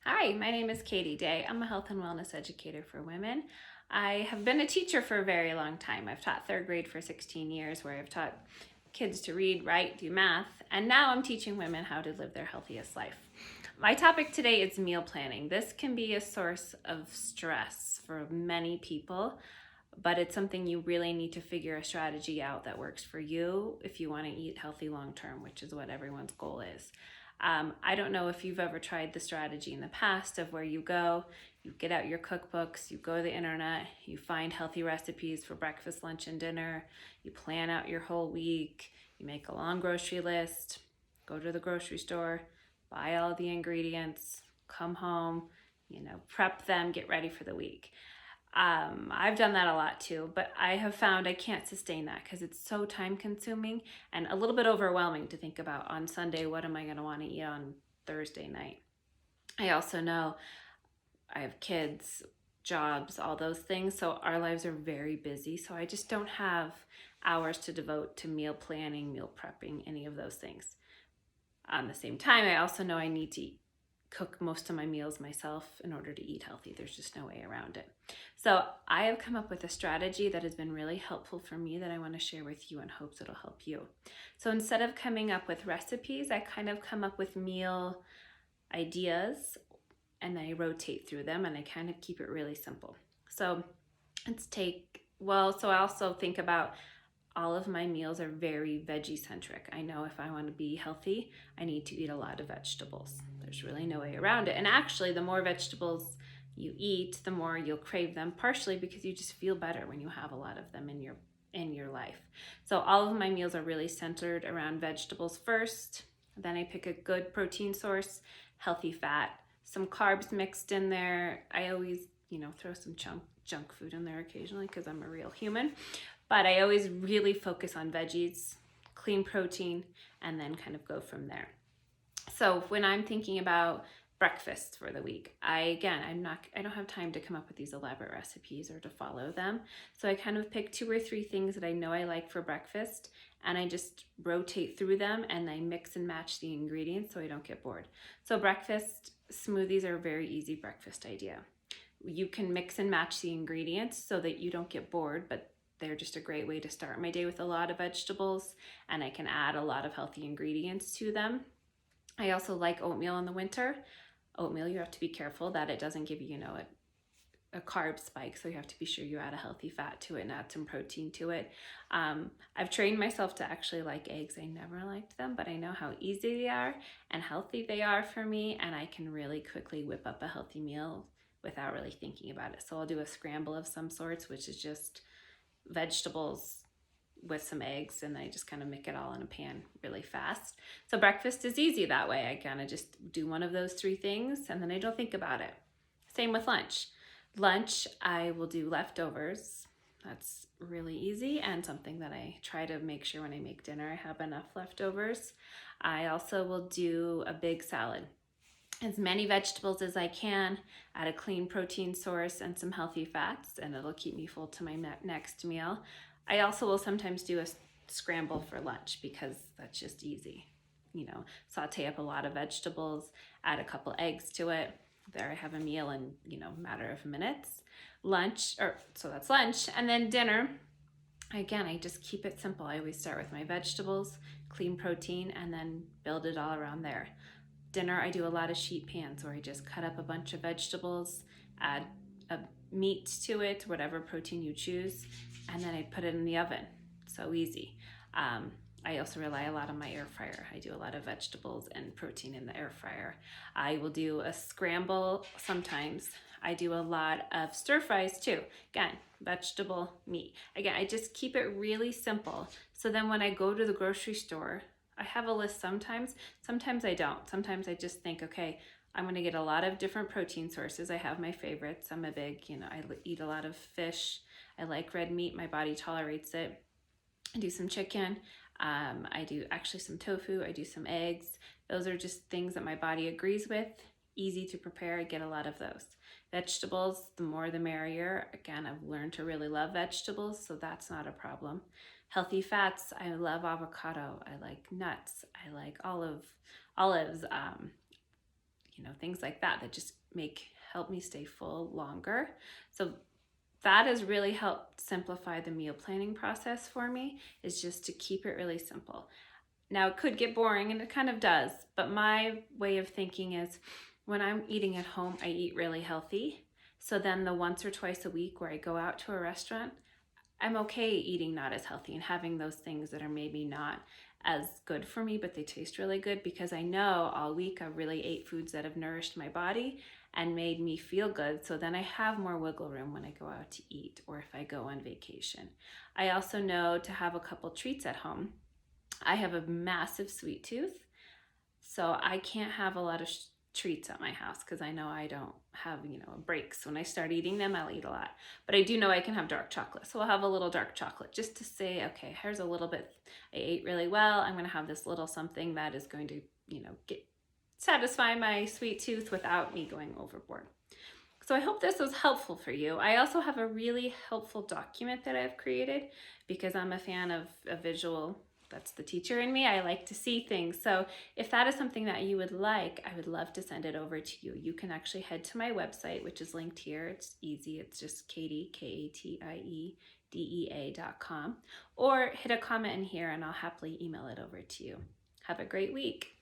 Hi, my name is Katie Day. I'm a health and wellness educator for women. I have been a teacher for a very long time. I've taught third grade for 16 years, where I've taught kids to read, write, do math, and now I'm teaching women how to live their healthiest life. My topic today is meal planning. This can be a source of stress for many people, but it's something you really need to figure a strategy out that works for you if you want to eat healthy long term, which is what everyone's goal is. I don't know if you've ever tried the strategy in the past of where you go, you get out your cookbooks, you go to the internet, you find healthy recipes for breakfast, lunch, and dinner, you plan out your whole week, you make a long grocery list, go to the grocery store, buy all the ingredients, come home, prep them, get ready for the week. I've done that a lot too, but I have found I can't sustain that because it's so time consuming and a little bit overwhelming to think about on Sunday, what am I going to want to eat on Thursday night? I also know I have kids, jobs, all those things. So our lives are very busy. So I just don't have hours to devote to meal planning, meal prepping, any of those things. At the same time, I also know I need to cook most of my meals myself in order to eat healthy. There's just no way around it. So I have come up with a strategy that has been really helpful for me that I want to share with you in hopes it'll help you. So instead of coming up with recipes, I kind of come up with meal ideas and I rotate through them and I kind of keep it really simple. So I also think about all of my meals are very veggie centric. I know if I want to be healthy, I need to eat a lot of vegetables. There's really no way around it. And actually, the more vegetables you eat, the more you'll crave them, partially because you just feel better when you have a lot of them in your life. So all of my meals are really centered around vegetables first. Then I pick a good protein source, healthy fat, some carbs mixed in there. I always, throw some junk food in there occasionally because I'm a real human. But I always really focus on veggies, clean protein, and then kind of go from there. So when I'm thinking about breakfast for the week, I don't have time to come up with these elaborate recipes or to follow them. So I kind of pick 2 or 3 things that I know I like for breakfast, and I just rotate through them and I mix and match the ingredients so I don't get bored. So breakfast smoothies are a very easy breakfast idea. You can mix and match the ingredients so that you don't get bored, but they're just a great way to start my day with a lot of vegetables, and I can add a lot of healthy ingredients to them. I also like oatmeal in the winter. Oatmeal, you have to be careful that it doesn't give you, a carb spike, so you have to be sure you add a healthy fat to it and add some protein to it. I've trained myself to actually like eggs. I never liked them, but I know how easy they are and healthy they are for me, and I can really quickly whip up a healthy meal without really thinking about it. So I'll do a scramble of some sorts, which is just vegetables with some eggs, and I just kind of make it all in a pan really fast. So breakfast is easy that way. I kind of just do one of those 3 things and then I don't think about it. Same with lunch. Lunch, I will do leftovers. That's really easy and something that I try to make sure when I make dinner I have enough leftovers. I also will do a big salad. As many vegetables as I can, add a clean protein source and some healthy fats, and it'll keep me full to my next meal. I also will sometimes do a scramble for lunch because that's just easy. Saute up a lot of vegetables, add a couple eggs to it. There I have a meal in, a matter of minutes. So that's lunch. And then dinner, again, I just keep it simple. I always start with my vegetables, clean protein, and then build it all around there. Dinner, I do a lot of sheet pans where I just cut up a bunch of vegetables, add a meat to it, whatever protein you choose, and then I put it in the oven. So easy. I also rely a lot on my air fryer. I do a lot of vegetables and protein in the air fryer. I will do a scramble sometimes. I do a lot of stir fries too. Again, vegetable, meat. Again, I just keep it really simple. So then when I go to the grocery store, I have a list sometimes I don't. Sometimes I just think, okay, I'm going to get a lot of different protein sources. I have my favorites. I'm a big, I eat a lot of fish. I like red meat. My body tolerates it. I do some chicken. I do actually some tofu. I do some eggs. Those are just things that my body agrees with. Easy to prepare. I get a lot of those. Vegetables, the more the merrier. Again, I've learned to really love vegetables, so that's not a problem. Healthy fats, I love avocado. I like nuts. I like olives. things like that just help me stay full longer. So that has really helped simplify the meal planning process for me, is just to keep it really simple. Now, it could get boring, and it kind of does, but my way of thinking is when I'm eating at home, I eat really healthy. So then the once or twice a week where I go out to a restaurant, I'm okay eating not as healthy and having those things that are maybe not as good for me, but they taste really good, because I know all week I really ate foods that have nourished my body and made me feel good. So then I have more wiggle room when I go out to eat or if I go on vacation. I also know to have a couple treats at home. I have a massive sweet tooth, so I can't have a lot of treats at my house because I know I don't have, breaks. When I start eating them, I'll eat a lot. But I do know I can have dark chocolate. So I'll have a little dark chocolate just to say, okay, here's a little bit. I ate really well. I'm going to have this little something that is going to, satisfy my sweet tooth without me going overboard. So I hope this was helpful for you. I also have a really helpful document that I've created because I'm a fan of a visual. That's the teacher in me. I like to see things. So if that is something that you would like, I would love to send it over to you. You can actually head to my website, which is linked here. It's easy. It's just Katie, KATIEDEA.com, or hit a comment in here and I'll happily email it over to you. Have a great week.